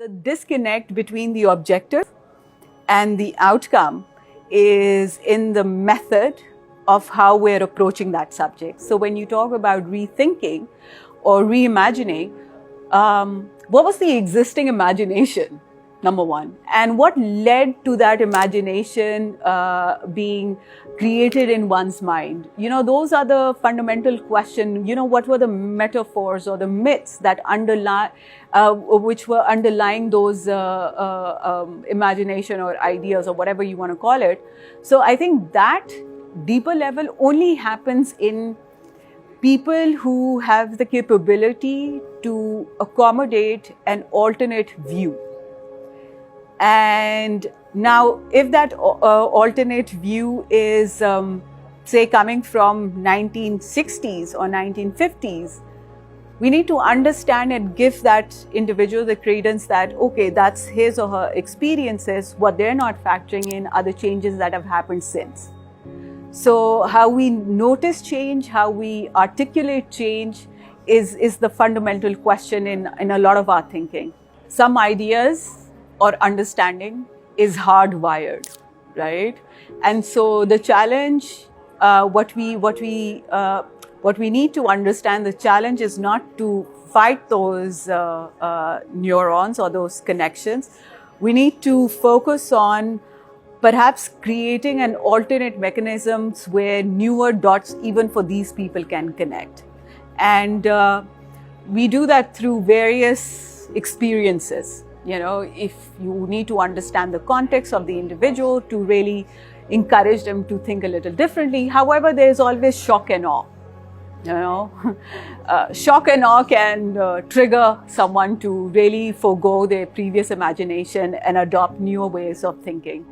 The disconnect between the objective and the outcome is in the method of how we're approaching that subject. So when you talk about rethinking or reimagining, what was the existing imagination, number one? And what led to that imagination being created in one's mind? You know, those are the fundamental questions. You know, what were the metaphors or the myths that which were underlying those imagination or ideas or whatever you want to call it. So I think that deeper level only happens in people who have the capability to accommodate an alternate view. And now, if that alternate view is, say, coming from 1960s or 1950s, we need to understand and give that individual the credence that, okay, that's his or her experiences. What they're not factoring in are the changes that have happened since. So how we notice change, how we articulate change is the fundamental question in a lot of our thinking. Some ideas or understanding is hardwired, right? And so the challenge, what we need to understand, the challenge is not to fight those neurons or those connections. We need to focus on perhaps creating an alternate mechanisms where newer dots even for these people can connect. And we do that through various experiences. You know, if you need to understand the context of the individual to really encourage them to think a little differently. However, there's always shock and awe. You know, shock and awe can trigger someone to really forego their previous imagination and adopt newer ways of thinking.